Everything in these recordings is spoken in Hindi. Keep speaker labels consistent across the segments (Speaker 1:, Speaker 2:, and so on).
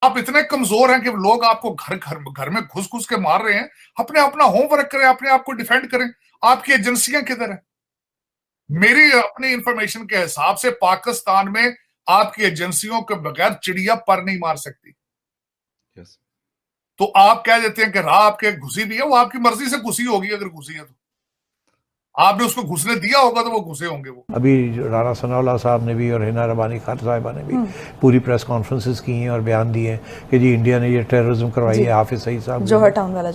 Speaker 1: आप इतने कमजोर हैं कि लोग आपको घर घर घर में घुस घुस के मार रहे हैं। अपने अपना होमवर्क करें, अपने आप को डिफेंड करें। आपकी एजेंसियां किधर है? मेरी अपनी इंफॉर्मेशन के हिसाब से पाकिस्तान में आपकी एजेंसियों के बगैर चिड़िया पर नहीं मार सकती।
Speaker 2: yes.
Speaker 1: तो आप कह देते हैं कि राह आपके घुसी भी है, वो आपकी मर्जी से घुसी होगी। अगर घुसी है तो आपने उसको घुसने दिया होगा तो वो घुसे होंगे। वो
Speaker 3: अभी राणा सनाउल्लाह साहब ने भी और हिना रबानी खान साहिबा ने भी पूरी प्रेस कॉन्फ्रेंसेस की हैं और बयान दिए हैं कि जी इंडिया ने ये टेररिज्म करवाई है। हाफिज सईद साहब
Speaker 4: जौहर टाउन वाला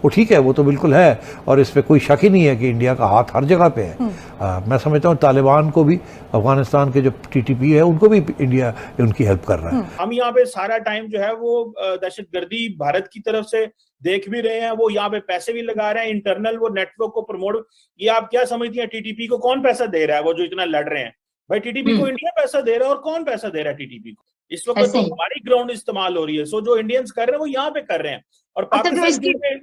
Speaker 3: वो ठीक है, वो तो बिल्कुल है और इस पर कोई शक ही नहीं है कि इंडिया का हाथ हर जगह पे है। मैं समझता हूँ तालिबान को भी, अफगानिस्तान के जो TTP है उनको भी इंडिया उनकी हेल्प कर रहा है।
Speaker 5: हम यहाँ पे सारा टाइम जो है वो दहशतगर्दी भारत की तरफ से देख भी रहे हैं, वो यहाँ पे पैसे भी लगा रहे हैं, इंटरनल वो नेटवर्क को प्रमोट। ये आप क्या समझती हैं, TTP को कौन पैसा दे रहा है? वो जो इतना लड़ रहे हैं भाई, TTP को इंडिया पैसा दे रहा है। और कौन पैसा दे रहा है TTP को? इस वक्त तो हमारी ग्राउंड इस्तेमाल हो रही है। सो जो इंडियंस कर रहे हैं वो यहाँ पे कर रहे हैं। और पाकिस्तान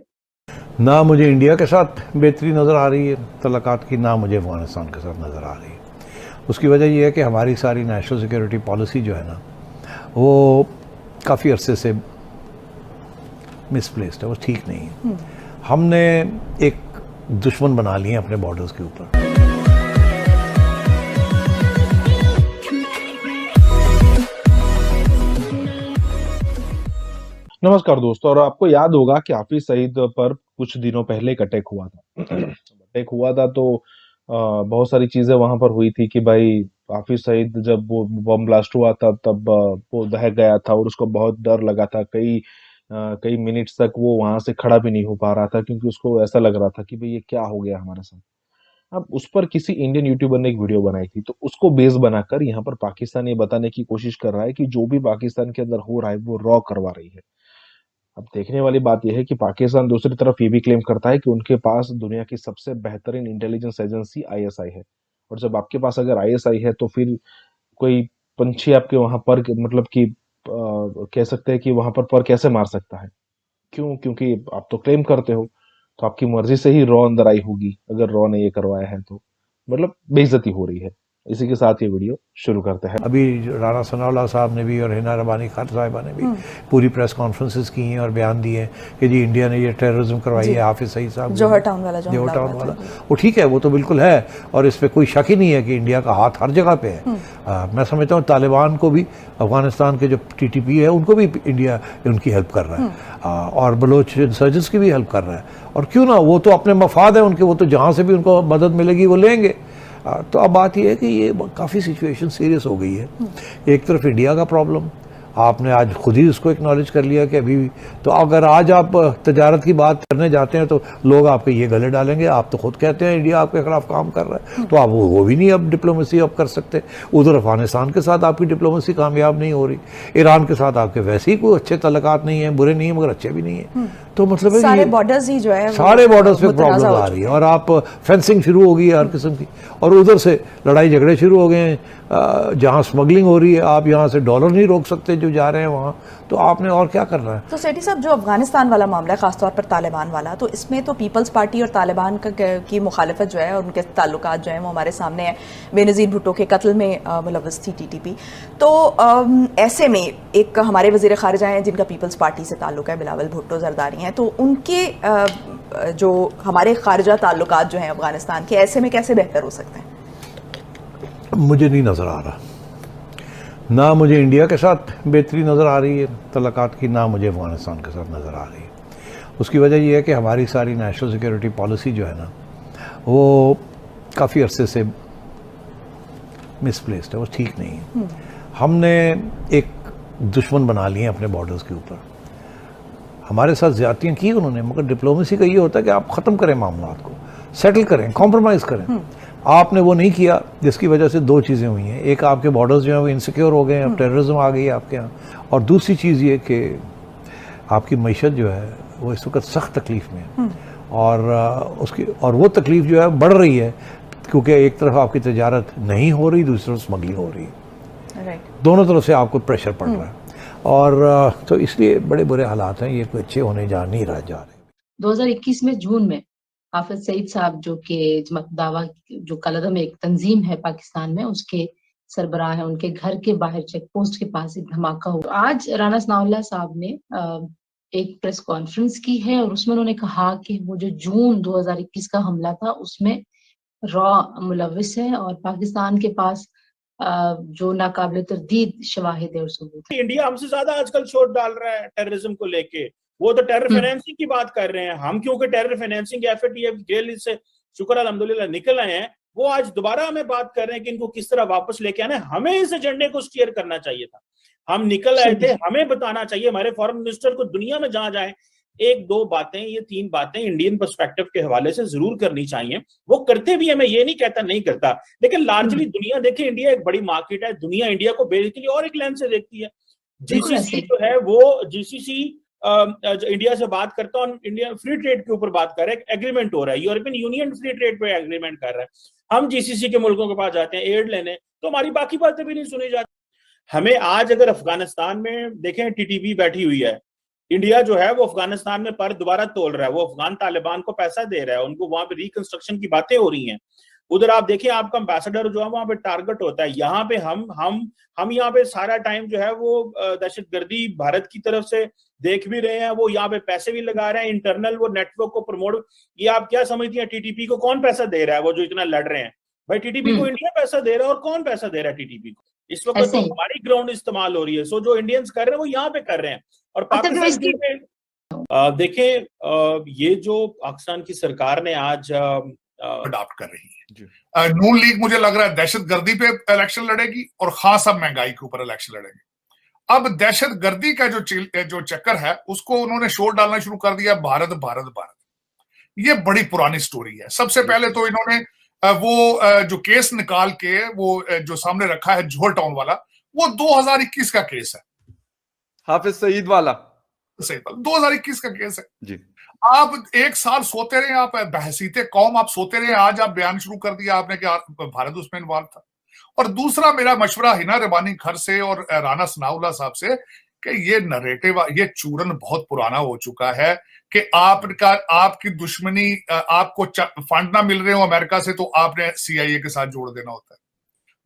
Speaker 3: ना मुझे इंडिया के साथ बेहतरी नज़र आ रही है तल्लुकात की, ना मुझे अफगानिस्तान के साथ नज़र आ रही है। उसकी वजह यह है कि हमारी सारी नेशनल सिक्योरिटी पॉलिसी जो है ना, वो काफ़ी अरसे से मिसप्लेस्ड है, वो ठीक नहीं है। हमने एक दुश्मन बना लिए अपने बॉर्डर्स के ऊपर।
Speaker 2: नमस्कार दोस्तों, और आपको याद होगा कि हाफिज सईद पर कुछ दिनों पहले एक अटैक हुआ था। अटैक हुआ था तो बहुत सारी चीजें वहां पर हुई थी कि भाई हाफिज सईद जब वो बम ब्लास्ट हुआ था तब वो दहक गया था और उसको बहुत डर लगा था। कई मिनट्स तक वो वहां से खड़ा भी नहीं हो पा रहा था क्योंकि उसको ऐसा लग रहा था कि भाई ये क्या हो गया हमारे साथ। अब उस पर किसी इंडियन यूट्यूबर ने एक वीडियो बनाई थी, तो उसको बेस बनाकर यहाँ पर पाकिस्तान ये बताने की कोशिश कर रहा है कि जो भी पाकिस्तान के अंदर हो रहा है वो रॉ करवा रही है। अब देखने वाली बात यह है कि पाकिस्तान दूसरी तरफ ये भी क्लेम करता है कि उनके पास दुनिया की सबसे बेहतरीन इंटेलिजेंस एजेंसी ISI है। और जब आपके पास अगर ISI है तो फिर कोई पंछी आपके वहां पर मतलब कि कह सकते हैं कि वहां पर कैसे मार सकता है? क्यों? क्योंकि आप तो क्लेम करते हो, तो आपकी मर्जी से ही रॉ अंदर आई होगी। अगर रॉ ने ये करवाया है तो मतलब बेइज्जती हो रही है। इसी के साथ ये वीडियो शुरू करते हैं।
Speaker 3: अभी राणा सनाउल्लाह साहब ने भी और हिना रबानी खान साहिबा ने भी पूरी प्रेस कॉन्फ्रेंसेस की हैं और बयान दिए हैं कि जी इंडिया ने ये टेररिज्म करवाई है। हाफिज सईद साहब
Speaker 4: जौहर टाउन वाला
Speaker 3: वो ठीक है, वो तो बिल्कुल है और इस पर कोई शक ही नहीं है कि इंडिया का हाथ हर जगह पे है। मैं समझता हूँ तालिबान को भी, अफगानिस्तान के जो TTP है उनको भी इंडिया उनकी हेल्प कर रहा है और बलोच इंसर्जेंट्स की भी हेल्प कर रहा है। और क्यों ना, वो तो अपने मफाद है उनके, वो तो जहाँ से भी उनको मदद मिलेगी वो लेंगे। तो अब बात यह है कि ये काफ़ी सिचुएशन सीरियस हो गई है। एक तरफ इंडिया का प्रॉब्लम, आपने आज खुद ही उसको एक्नॉलेज कर लिया कि अभी तो अगर आज आप तजारत की बात करने जाते हैं तो लोग आपके ये गले डालेंगे। आप तो खुद कहते हैं इंडिया आपके खिलाफ काम कर रहा है, तो आप वो भी नहीं अब डिप्लोमेसी अब कर सकते। उधर अफगानिस्तान के साथ आपकी डिप्लोमेसी कामयाब नहीं हो रही, ईरान के साथ आपके वैसे ही कोई अच्छे तल्लुकात नहीं है, बुरे नहीं है मगर अच्छे भी नहीं है। तो मतलब
Speaker 4: सारे बॉर्डर्स ही जो है
Speaker 3: सारे बॉर्डर्स पे प्रॉब्लम आ रही है और आप फेंसिंग शुरू हो गई है हर किस्म की, और उधर से लड़ाई झगड़े शुरू हो गए हैं। जहाँ स्मगलिंग हो रही है, आप यहाँ से डॉलर नहीं रोक सकते जो जा रहे हैं वहाँ, तो आपने और क्या करना है?
Speaker 4: तो सेठी साहब, जो अफगानिस्तान वाला मामला है, खासतौर पर तालिबान वाला, तो इसमें तो पीपल्स पार्टी और तालिबान की मुखालिफत जो है और उनके ताल्लुकात जो है वो हमारे सामने है। बेनज़ीर भुट्टो के कत्ल में मुलव्वस थी TTP। तो ऐसे में एक हमारे वज़ीर ख़ारिजा हैं जिनका पीपल्स पार्टी से ताल्लुक है, बिलावल भुट्टो ज़रदारी हैं, तो उनके जो हमारे ख़ारिजा ताल्लुकात जो हैं अफगानिस्तान के, ऐसे में कैसे बेहतर हो सकते हैं?
Speaker 3: मुझे नहीं नज़र आ रहा। ना मुझे इंडिया के साथ बेहतरी नज़र आ रही है तल्लुकात की, ना मुझे अफगानिस्तान के साथ नज़र आ रही है। उसकी वजह यह है कि हमारी सारी नेशनल सिक्योरिटी पॉलिसी जो है ना, वो काफ़ी अरसे से मिसप्लेस्ड है, वो ठीक नहीं है। हमने एक दुश्मन बना लिए अपने बॉर्डर्स के ऊपर। हमारे साथ ज़्यादतियाँ की उन्होंने, मगर डिप्लोमेसी का ये होता है कि आप ख़त्म करें मामलात को, सेटल करें, कॉम्प्रोमाइज़ करें। आपने वो नहीं किया, जिसकी वजह से दो चीज़ें हुई हैं। एक, आपके बॉर्डर्स जो हैं वो इनसिक्योर हो गए हैं, अब टेररिज्म आ गई है आपके यहाँ, और दूसरी चीज़ ये कि आपकी मईशत जो है वो इस वक्त सख्त तकलीफ़ में है और वो तकलीफ़ जो है बढ़ रही है क्योंकि एक तरफ आपकी तजारत नहीं हो रही, दूसरी तरफ स्मगलिंग हो रही है। दोनों तरफ से आपको प्रेशर पड़ रहा है और तो इसलिए बड़े बुरे हालात हैं, ये कोई अच्छे होने नहीं जा रहे।
Speaker 6: 2021 में जून में हाफिज सईद साहब जो कि दावा जो कलदम एक तंजीम है पाकिस्तान में, उसके सरबराह है, उनके घर के बाहर चेक पोस्ट के पास एक धमाका हुआ। आज राना सनाउल्लाह साहब ने एक प्रेस कॉन्फ्रेंस की है और उसमें उन्होंने कहा कि वो जो जून 2021 का हमला था उसमें रॉ मुलविस है और पाकिस्तान के पास जो नाकाबिल तरदीद शवाहिद है और सबूत है।
Speaker 5: इंडिया हमसे ज्यादा आजकल शोर डाल रहा है टेररिज्म को लेके। वो तो टेरर फाइनेंसिंग की बात कर रहे हैं, हम क्योंकि टेरर फाइनेंसिंग के एफएटीएफ जेल से शुक्र अल्हम्दुलिल्लाह निकल आए हैं, वो आज दोबारा हमें बात कर रहे हैं कि इनको किस तरह वापस लेके आना है। हमें इस एजेंडे को स्टीयर करना चाहिए था, हम निकल आए थे, हमें बताना चाहिए हमारे फॉरेन मिनिस्टर को दुनिया में जहां जाए एक दो बातें, ये तीन बातें इंडियन पर्सपेक्टिव के हवाले से जरूर करनी चाहिए। वो करते भी है, मैं ये नहीं कहता नहीं करता, लेकिन लार्जली दुनिया देखे, इंडिया एक बड़ी मार्केट है, दुनिया इंडिया को बेसिकली और एक लेंस से देखती है। जीसीसी जो है वो जीसीसी इंडिया से बात करता है और इंडिया फ्री ट्रेड के ऊपर बात कर रहा है, एग्रीमेंट हो रहा है, यूरोपियन यूनियन फ्री ट्रेड पे एग्रीमेंट कर रहा है। हम जीसीसी के मुल्कों के पास जाते हैं एड लेने, तो हमारी बाकी बातें भी नहीं सुनी जाती। हमें आज अगर अफगानिस्तान में देखें, टीटीपी बैठी हुई है, इंडिया जो है वो अफगानिस्तान में पर दोबारा तोल रहा है, वो अफगान तालिबान को पैसा दे रहा है, उनको वहां पे रिकंस्ट्रक्शन की बातें हो रही हैं। उधर आप देखिए, आपका एम्बेसडर जो है वहां पे टारगेट होता है। यहाँ पे हम यहाँ पे सारा टाइम जो है वो दहशतगर्दी भारत की तरफ से देख भी रहे हैं, वो यहाँ पे पैसे भी लगा रहे हैं, इंटरनल वो नेटवर्क को प्रमोट। ये आप क्या समझती हैं, टीटीपी को कौन पैसा दे रहा है? वो जो इतना लड़ रहे हैं भाई, टीटीपी को इंडिया पैसा दे रहा है, और कौन पैसा दे रहा है टीटीपी को? इस वक्त तो हमारी ग्राउंड इस्तेमाल हो रही है। सो जो इंडियंस कर रहे हैं वो यहाँ पे कर रहे हैं। और पाकिस्तान देखें, ये जो पाकिस्तान की सरकार ने आज
Speaker 1: अडॉप्ट कर रही है, नून लीग मुझे लग रहा है दहशतगर्दी पे इलेक्शन लड़ेगी और खास अब महंगाई के ऊपर इलेक्शन लड़ेगी। अब दहशतगर्दी का जो चक्कर है उसको उन्होंने शोर डालना शुरू कर दिया, भारत भारत भारत। ये बड़ी पुरानी स्टोरी है। सबसे पहले तो इन्होंने वो जो केस निकाल के वो जो सामने रखा है जोहर टाउन वाला, वो 2021 का केस है,
Speaker 7: हाफिज सईद वाला
Speaker 1: 2021 का केस है
Speaker 7: जी।
Speaker 1: आप एक साल सोते रहे, आप बहसीते कौम आप सोते रहे, आज आप बयान शुरू कर दिया आपने कि भारत उसमें इन्वॉल्व था। और दूसरा मेरा मशवरा हिना रबानी घर से और राना सनाउल्लाह साहब से कि ये नरेटिव, ये चूरन बहुत पुराना हो चुका है कि आपकी दुश्मनी, आपको फंड ना मिल रहे हो अमेरिका से तो आपने सीआईए के साथ जोड़ देना होता है,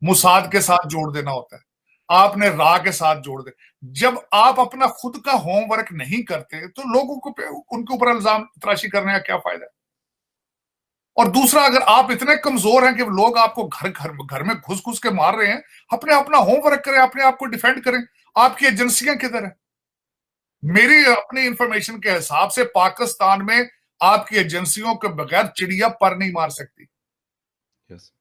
Speaker 1: मुसाद के साथ जोड़ देना होता है, आपने रा के साथ जोड़ दे। जब आप अपना खुद का होमवर्क नहीं करते तो लोगों को उनके ऊपर इल्जाम तराशी करने का क्या फायदा है? और दूसरा, अगर आप इतने कमजोर हैं कि लोग आपको घर में घुस घुस के मार रहे हैं, अपना होमवर्क करें, अपने आप को डिफेंड करें। आपकी एजेंसियां किधर है? मेरी अपनी इंफॉर्मेशन के हिसाब से पाकिस्तान में आपकी एजेंसियों के बगैर चिड़िया पर नहीं मार सकती।
Speaker 7: yes.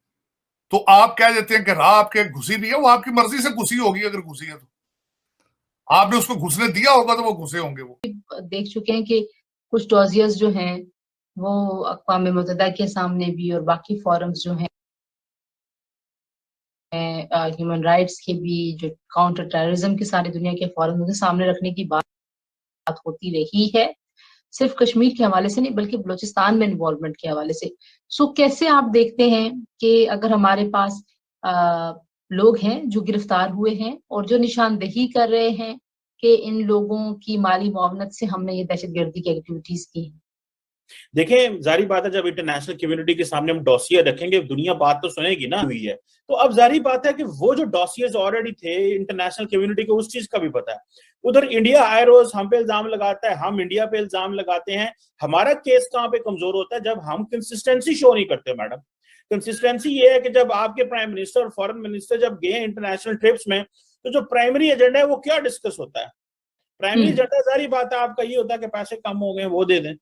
Speaker 1: तो आप कह देते हैं कि राह आपके घुसी भी है, वो आपकी मर्जी से घुसी होगी। अगर घुसी है तो आपने उसको घुसने दिया होगा तो वो घुसे होंगे। वो
Speaker 6: देख चुके हैं कि कुछ डॉजियर्स जो हैं वो अक़वाम मुत्तहिदा के सामने भी और बाकी फोरम्स जो हैं ह्यूमन राइट्स के भी, जो काउंटर टेररिज्म के सारी दुनिया के फोरम उनके सामने रखने की बात होती रही है, सिर्फ कश्मीर के हवाले से नहीं बल्कि बलूचिस्तान में इन्वॉल्वमेंट के हवाले से। सो कैसे आप देखते हैं कि अगर हमारे पास लोग हैं जो गिरफ्तार हुए हैं और जो निशानदेही कर रहे हैं कि इन लोगों की माली मुआवनत से हमने ये दहशतगर्दी की एक्टिविटीज की हैं?
Speaker 5: देखें, जारी बात है, जब इंटरनेशनल कम्युनिटी के सामने हम डॉसियर रखेंगे, दुनिया बात तो सुनेगी ना हुई है, तो अब जारी बात है कि वो जो डॉसियर्स ऑलरेडी थे, इंटरनेशनल कम्युनिटी को उस चीज का भी पता है। उधर इंडिया आए रोज हम पे इल्जाम लगाता है, हम इंडिया पे इल्जाम लगाते हैं। हमारा केस कहाँ पे कमजोर होता है? जब हम कंसिस्टेंसी शो नहीं करते। मैडम, कंसिस्टेंसी ये है कि जब आपके प्राइम मिनिस्टर और फॉरेन मिनिस्टर जब गए इंटरनेशनल ट्रिप्स में, तो जो प्राइमरी एजेंडा है वो क्या डिस्कस होता है? प्राइमरी एजेंडा जारी बात है आपका ये होता है कि पैसे कम हो गए वो दे दें,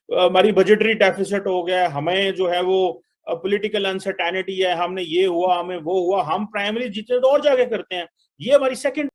Speaker 5: हमारी बजटरी डेफिसिट हो गया, हमें जो है वो पॉलिटिकल अनसर्टेनिटी है, हमने ये हुआ, हमें वो हुआ। हम प्राइमरी जितने तो और जाके करते हैं, ये हमारी सेकंड